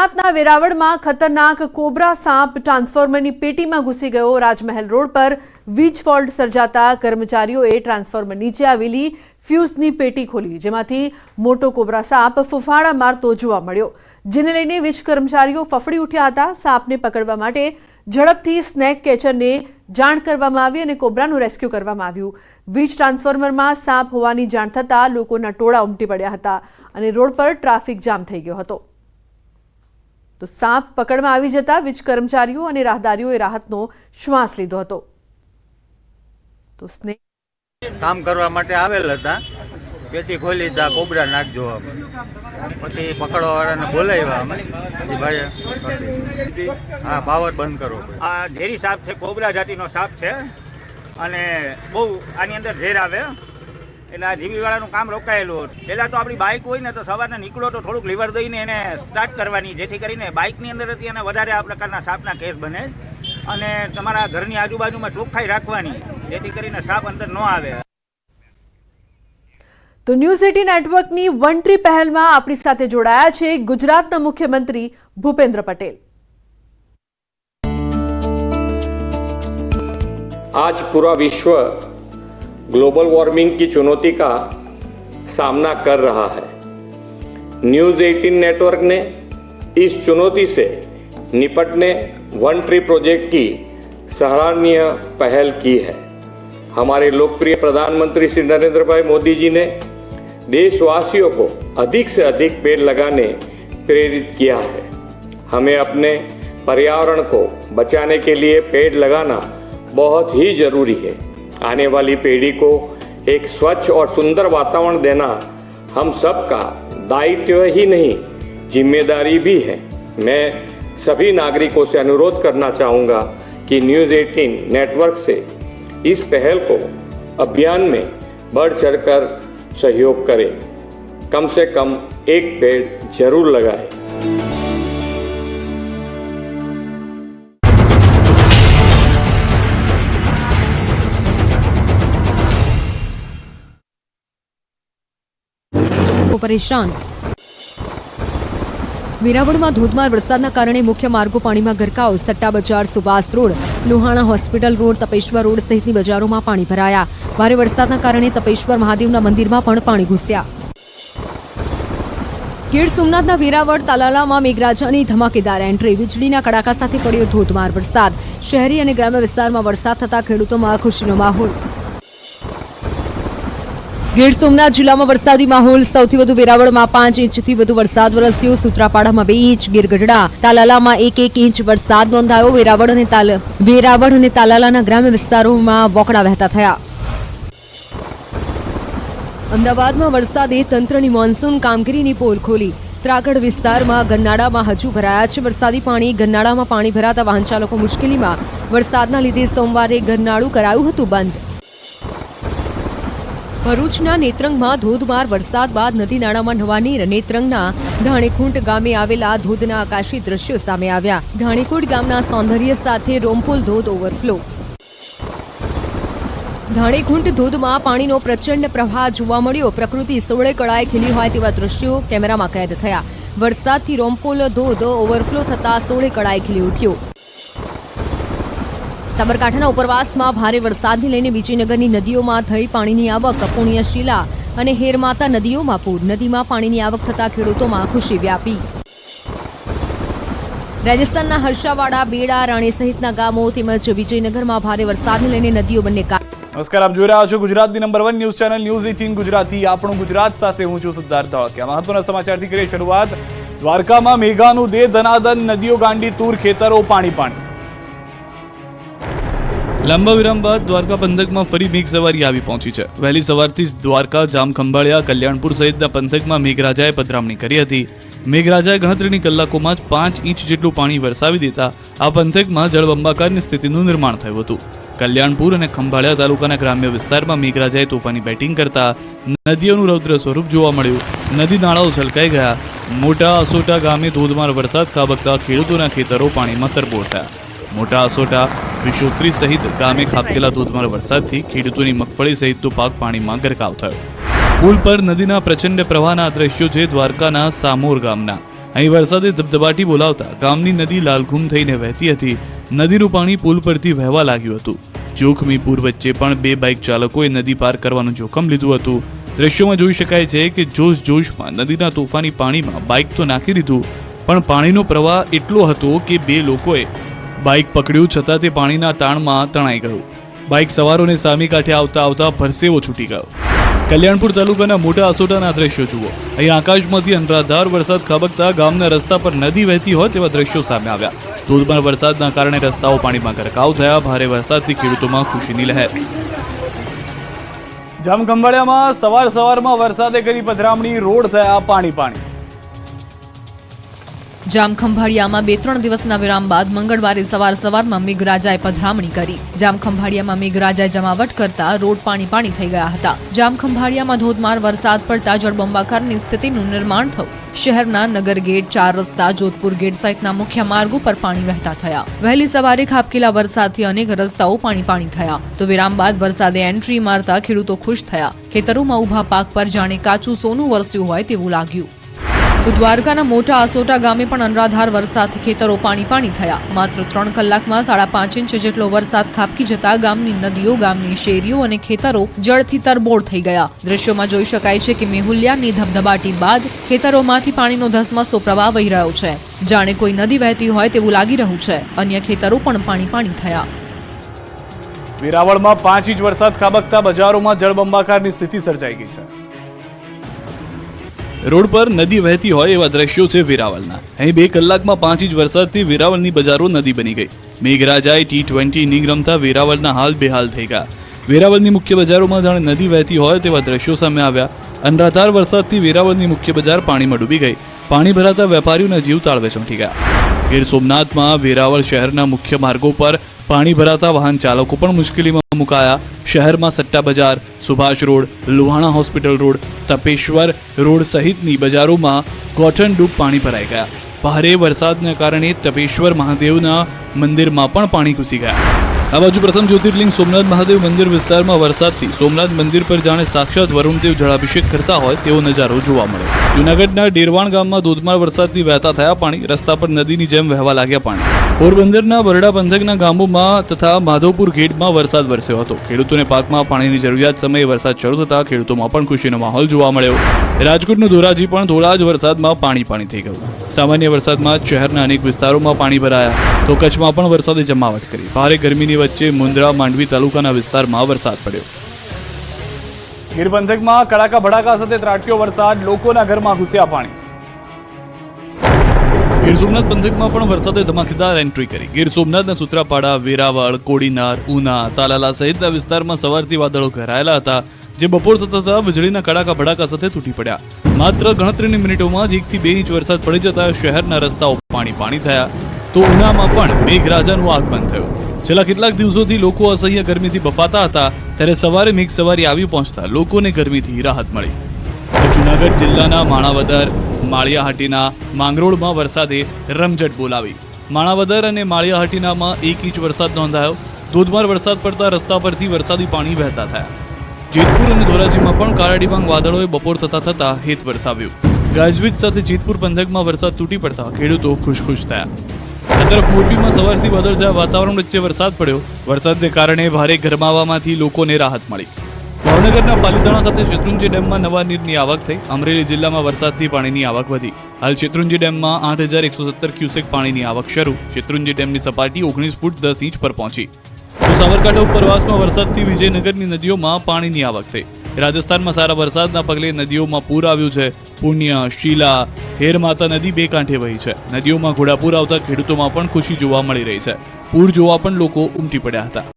સોમનાથના વેરાવળમાં ખતરનાક કોબરા સાપ ટ્રાન્સફોર્મરની પેટીમાં ઘૂસી ગયો। રાજમહેલ રોડ પર વીજ ફોલ્ટ સર્જાતા કર્મચારીઓએ ટ્રાન્સફોર્મર નીચે આવેલી ફ્યુઝની પેટી ખોલી, જેમાંથી મોટો કોબરા સાપ ફૂફાડા મારતો જોવા મળ્યો, જેને લઈને વીજ કર્મચારીઓ ફફડી ઉઠ્યા હતા। સાપને પકડવા માટે ઝડપથી સ્નેક કેચરને જાણ કરવામાં આવી અને કોબરાનું રેસ્ક્યુ કરવામાં આવ્યું। વીજ ટ્રાન્સફોર્મરમાં સાપ હોવાની જાણ થતાં લોકોના ટોળા ઉમટી પડ્યા હતા અને રોડ પર ટ્રાફિક જામ થઈ ગયો હતો। તો સાપ પકડમાં આવી જતા વીજ કર્મચારીઓ અને રાહદારીઓએ રાહતનો શ્વાસ લીધો હતો। તો સ્નેક કામ કરવા માટે આવેલ હતા, પેટી ખોલી તા કોબરા નાખજો, પછી પકડવાવાળાને બોલાવ્યા, ભાઈ હા પાવર બંધ કરો। આ ઝેરી સાપ છે, કોબરા જાતિનો સાપ છે અને બહુ આની અંદર ઝેર આવે, એટલે આ જીવીવાળાનું કામ રોકાયેલું। પહેલાં તો આપણી બાઇક હોય ને તો સવારના નીકળો તો થોડુંક લીવર દઈને એને સ્ટાર્ટ કરવાની, જેથી કરીને બાઇકની અંદર હતી અને વધારે આ પ્રકારના સાપના કેસ બને, અને તમારા ઘરની આજુબાજુમાં ચોખ્ખાઈ રાખવાની, જેથી કરીને સાપ અંદર ન આવે। તો ન્યૂઝ 18 નેટવર્કની વન ટ્રી પહેલમાં આપણી સાથે જોડાયા છે ગુજરાતના મુખ્યમંત્રી ભૂપેન્દ્ર પટેલ। आज पूरा विश्व ग्लोबल वार्मिंग की चुनौती का सामना कर रहा है। न्यूज़ 18 नेटवर्क ने इस चुनौती से निपटने वन ट्री प्रोजेक्ट की सराहनीय पहल की है। हमारे लोकप्रिय प्रधानमंत्री श्री नरेंद्र भाई मोदी जी ने देशवासियों को अधिक से अधिक पेड़ लगाने प्रेरित किया है। हमें अपने पर्यावरण को बचाने के लिए पेड़ लगाना बहुत ही जरूरी है। आने वाली पीढ़ी को एक स्वच्छ और सुंदर वातावरण देना हम सबका दायित्व ही नहीं, जिम्मेदारी भी है। मैं सभी नागरिकों से अनुरोध करना चाहूँगा कि न्यूज़ 18 नेटवर्क से इस पहल को अभियान में बढ़ चढ़कर सहयोग करें। कम से कम एक पेड़ जरूर लगाएं। परेशान। વેરાવળમાં ધોધમાર વરસાદના કારણે મુખ્ય માર્ગો પાણીમાં ગરકાવ। Satta Bazar, Subhash road, Lohana hospital road, Tapeshwar road સહિતની બજારોમાં પાણી ભરાયા। ભારે વરસાદના કારણે તપેશ્વર મહાદેવના મંદિરમાં પણ પાણી ઘૂસ્યા। ગીર સોમનાથના વેરાવળ તાલાલામાં મેઘરાજાની ધમાકેદાર એન્ટ્રી। વીજળીના કડાકા સાથે પડ્યો ધોધમાર વરસાદ। શહેરી અને ગ્રામ્ય વિસ્તારમાં વરસાદ થતા ખેડૂતોમાં ખુશીનો માહોલ। ગીર સોમનાથ જિલ્લામાં વરસાદી માહોલ। સૌથી વધુ વેરાવળમાં 5 ઇંચથી વધુ વરસાદ વરસ્યો। સૂત્રાપાડામાં 2 ઇંચ, ગીરગઢડા, તાલાલામાં 1 ઇંચ વરસાદ નોંધાયો। વેરાવળ અને તાલાલાના ગ્રામ્ય વિસ્તારોમાં વોકડા વહેતા થયા। અમદાવાદમાં વરસાદે તંત્રની મોન્સૂન કામગીરીની પોલ ખોલી। ત્રાગડ વિસ્તારમાં ગરનાળામાં હજુ ભરાયા છે વરસાદી પાણી। ગરનાળામાં પાણી ભરાતા વાહન ચાલકો મુશ્કેલીમાં। વરસાદના લીધે સોમવારે ગરનાળું કરાયું હતું બંધ। ભરૂચના નેત્રંગમાં ધોધમાર વરસાદ બાદ નદી નાળામાં નવા નીર। નેત્રંગના ધાણીખુંટ ગામે આવેલા ધોધના આકાશી દ્રશ્યો સામે આવ્યા। ધાણીકુંટ ગામના સૌંદર્ય સાથે રોમપોલ ધોધ ઓવરફ્લો। ધાણીખુંટ ધોધમાં પાણીનો પ્રચંડ પ્રવાહ જોવા મળ્યો। પ્રકૃતિ સોળે કળાએ ખીલી હોય તેવા દ્રશ્યો કેમેરામાં કેદ થયા। વરસાદથી રોમપોલ ધોધ ઓવરફ્લો થતા સોળે કળાએ ખીલી ઉઠ્યો। સાબરકાંઠાના ઉપરવાસમાં ભારે વરસાદને લઈને વિજયનગરની નદીઓમાં થઈ પાણીની આવક। પુણ્યશીલા અને હેરમાતા નદીઓમાં પૂર। નદીમાં પાણીની આવક થતા ખેડૂતોમાં ખુશી વ્યાપી। રાજસ્થાનના હર્ષાવાડા, બેડા, રાણી સહિતના ગામો તેમજ વિજયનગરમાં ભારે વરસાદને લઈને નદીઓ બંને નમસ્કાર, આપ જોઈ રહ્યા છો ગુજરાતની number 1 news channel news 18 Gujarati. આપણું ગુજરાત સાથે હું છું સિદ્ધાર્થ ધોળકિયા। મહત્વના સમાચારથી કરીએ શરૂઆત। દ્વારકામાં મેઘાનું દે ધનાદન, નદીઓ ગાંડી તૂર, ખેતરો પાણી પાણી। લાંબા વિરામ બાદ દ્વારકા પંથકમાં ફરી મેઘ સવારી આવી પહોંચી છે। વહેલી સવારથી જ દ્વારકા, જામખંભાળિયા, કલ્યાણપુર સહિતના પંથકમાં મેઘરાજાએ પધરામણી કરી હતી। મેઘરાજાએ ગણતરીની કલાકોમાં જ 5 ઇંચ જેટલું પાણી વરસાવી દેતા આ પંથકમાં જળબંબાકારની સ્થિતિનું નિર્માણ થયું હતું। કલ્યાણપુર અને ખંભાળિયા તાલુકાના ગ્રામ્ય વિસ્તારમાં મેઘરાજાએ તોફાની બેટિંગ કરતા નદીઓનું રૌદ્ર સ્વરૂપ જોવા મળ્યું। નદી નાળાઓ છલકાઈ ગયા। મોટા અસોટા ગામે ધોધમાર વરસાદ ખાબકતા ખેડૂતોના ખેતરો પાણીમાં તરબોળ થયા। મોટા અસોટા, વિશોત્રી સહિત ગામે ખાબકેલા ધોધમાર વરસાદથી ખેડૂતોની મગફળી સહિતનો પાક પાણીમાં ગરકાવ થયો। પુલ પર નદીના પ્રચંડ પ્રવાહના દ્રશ્યો છે દ્વારકાના સામોર ગામના। અહીં વરસાદે ધબધબાટી બોલાવતા ગામની નદી લાલઘૂમ થઈને વહેતી હતી. નદીનું પાણી પુલ પરથી વહેવા લાગ્યું હતું. જોખમી પૂર વચ્ચે પણ 2 બાઇક ચાલકોએ નદી પાર કરવાનું જોખમ લીધું હતું. દ્રશ્યોમાં જોઈ શકાય છે કે જોશમાં નદીના તોફાની પાણીમાં બાઇક તો નાખી દીધું, પણ પાણીનો પ્રવાહ એટલો હતો કે 2 લોકોએ બાઇક પકડ્યું છતાં તે પાણીના તાણમાં તણાઈ ગયું. બાઇક સવારોને સામી કાંઠે આવતા પરસેવો છૂટી ગયો. કલ્યાણપુર તાલુકાના મોટા આસોટાના દ્રશ્યો જુઓ. અહીં આકાશમાંથી અનરાધાર વરસાદ ખાબકતા ગામના રસ્તા પર નદી વહેતી હોય તેવા દ્રશ્યો સામે આવ્યા. ધોધમાર વરસાદના કારણે રસ્તાઓ પાણીમાં ગરકાવ થયા. ભારે વરસાદથી ખેડૂતોમાં ખુશીની લહેર. જામખંભાળિયામાં સવારમાં વરસાદે કરી પધરામણી, રોડ થયા પાણી. જામખંભાળિયામાં 2-3 દિવસના વિરામ બાદ મંગળવારે સવારમાં મેઘરાજાએ પધરામણી કરી. જામખંભાળિયામાં મેઘરાજાએ જમાવટ કરતા રોડ પાણી થઈ ગયા હતા. જામખંભાળિયામાં ધોધમાર વરસાદ પડતા જળબંબાકારની સ્થિતિનું નિર્માણ થયું. શહેરના નગર ગેટ, 4 રસ્તા, જોધપુર ગેટ સહિતના મુખ્ય માર્ગો પર પાણી વહેતા થયા. વહેલી સવારે ખાબકેલા વરસાદથી અનેક રસ્તાઓ પાણી થયા. તો વિરામ બાદ વરસાદે એન્ટ્રી મારતા ખેડૂતો ખુશ થયા. ખેતરોમાં ઊભા પાક પર જાણે કાચું સોનું વરસ્યું હોય તેવું લાગ્યું. તો દ્વારકાના મોટા આસોટા ગામે પણ અનરાધાર વરસાદથી ખેતરો પાણી થયા. માત્ર 3 કલાકમાં 5.5 ઇંચ જેટલો વરસાદ ખાબકી જતા ગામની નદીઓ, ગામની શેરીઓ અને ખેતરો જળથી તરબોળ થઈ ગયા. દ્રશ્યોમાં જોઈ શકાય છે કે મેહુલિયાની ધબધબાટી બાદ ખેતરોમાંથી પાણીનો ધસમસતો પ્રવાહ વહી રહ્યો છે. જાણે કોઈ નદી વહેતી હોય તેવું લાગી રહ્યું છે. અન્ય ખેતરો પણ પાણી થયા. વેરાવળમાં 5 ઇંચ વરસાદ ખાબકતા બજારોમાં જળબંબાકારની સ્થિતિ સર્જાઈ ગઈ છે. રોડ પર નદી વહેતી હોય એવા દ્રશ્યો છે વેરાવળના. અહીં 2 કલાકમાં 5 ઇંચ વરસાદથી વેરાવળની બજારો નદી બની ગઈ. મેઘરાજાએ T20 ઇનિંગ રમતા વેરાવળના હાલ બેહાલ થઈ ગયા. વેરાવળની મુખ્ય બજારોમાં જાણે નદી વહેતી હોય તેવા દ્રશ્યો સામે આવ્યા. અનરાધાર વરસાદથી વેરાવળની મુખ્ય બજાર પાણીમાં ડૂબી ગઈ. પાણી ભરાતા વેપારીઓના જીવ તાળવે ચોંટી ગયા. ગીર સોમનાથમાં વેરાવળ શહેરના મુખ્ય માર્ગો પર પાણી ભરાતા વાહન ચાલકો પણ મુશ્કેલીમાં મુકાયા. શહેરમાં Satta Bazar, Subhash road, Luhana hospital road, Tapeshwar road સહિતની બજારોમાં ગોઠણડૂબ પાણી ભરાઈ ગયા. ભારે વરસાદના કારણે તપેશ્વર મહાદેવના મંદિરમાં પણ પાણી ઘૂસી ગયા. આ બાજુ પ્રથમ જ્યોતિર્લિંગ સોમનાથ મહાદેવ મંદિર વિસ્તારમાં વરસાદથી સોમનાથ મંદિર પર જાણે સાક્ષાત વરુણદેવ જળાભિષેક કરતા હોય તેવો નજારો જોવા મળ્યો. જૂનાગઢના ડેરવાણ ગામમાં ધોધમાર વરસાદથી વહેતા થયા પાણી. રસ્તા પર નદીની જેમ વહેવા લાગ્યા પાણી. પોરબંદરના બરડા પંથકના ગામોમાં તથા માધવપુર ગેટમાં વરસાદ વરસ્યો હતો. ખેડૂતોને પાકમાં પાણીની જરૂરિયાત સમયે વરસાદ શરૂ થતા ખેડૂતોમાં પણ ખુશીનો માહોલ જોવા મળ્યો. રાજકોટનું ધોરાજી પણ થોડા જ વરસાદમાં પાણી થઈ ગયું. સામાન્ય વરસાદમાં શહેરના અનેક વિસ્તારોમાં પાણી ભરાયા. તો કચ્છમાં પણ વરસાદે જમાવટ કરી. ભારે ગરમીની વચ્ચે મુન્દ્રા, માંડવી તાલુકાના વિસ્તારમાં વરસાદ પડ્યો. ગીર પંથકમાં કડાકા ભડાકા સાથે ત્રાટક્યો વરસાદ, લોકોના ઘરમાં ઘૂસ્યા પાણી. ગીર સોમનાથ પંથકમાં પણ વરસાદે ધમાકેદાર એન્ટ્રી કરી. ગીર સોમનાથના સૂત્રાપાડા, વેરાવળ, કોડીનાર, ઉના, તાલાલા સહિતના વિસ્તારમાં સવારથી વાદળો ઘેરાયેલા હતા, જે બપોર થતા વીજળીના કડાકા ભડાકા સાથે તૂટી પડ્યા. માત્ર ગણતરીની મિનિટોમાં જ 1 થી 2 ઇંચ વરસાદ પડી જતા શહેરના રસ્તાઓ પાણી થયા. તો ઉનામાં પણ મેઘરાજાનું આગમન થયું. છેલ્લા કેટલાક દિવસોથી લોકો અસહ્ય ગરમીથી બફાતા હતા, ત્યારે સવારે મેઘસવારી આવી પહોંચતા લોકોને ગરમીથી રાહત મળી. જૂનાગઢ જિલ્લાના માણાવદર, માળિયાહાટીના માંગરોળમાં વરસાદે રમઝટ બોલાવી. માણાવદર અને માળિયાહાટીનામાં 1 ઇંચ વરસાદ નોંધાયો. ધોધમાર વરસાદ પડતા રસ્તા પરથી વરસાદી પાણી વહેતા થયા. જેતપુર અને ધોરાજીમાં પણ કાળા ડિબાંગ વાદળોએ બપોર થતા હેત વરસાવ્યું. ગાજવીજ સાથે જેતપુર પંથકમાં વરસાદ તૂટી પડતા ખેડૂતો ખુશ થયા. આ તરફ મોરબીમાં સવારથી વાદળછાયા વાતાવરણ વચ્ચે વરસાદ પડ્યો. વરસાદને કારણે ભારે ગરમાવામાંથી લોકોને રાહત મળી. ભાવનગરના પાલીતાણા ખાતે શેત્રુંજી ડેમમાં નવા નીરની આવક થઈ. અમરેલી જિલ્લામાં વરસાદથી પાણીની આવક વધી. હાલ શેત્રુંજી ડેમમાં 8117 ક્યુસેક પાણીની આવક શરૂ. શેત્રુંજી ડેમની સપાટી 19 ફૂટ 10 ઇંચ પર પહોંચી. તો સાબરકાંઠા ઉપરવાસમાં વરસાદથી વિજયનગરની નદીઓમાં પાણીની આવક થઈ. રાજસ્થાનમાં સારા વરસાદના પગલે નદીઓમાં પૂર આવ્યું છે. પુણ્ય, શીલા, હેરમાતા નદી 2 કાંઠે વહી છે. નદીઓમાં ઘોડાપૂર આવતા ખેડૂતોમાં પણ ખુશી જોવા મળી રહી છે. પૂર જોવા પણ લોકો ઉમટી પડ્યા હતા.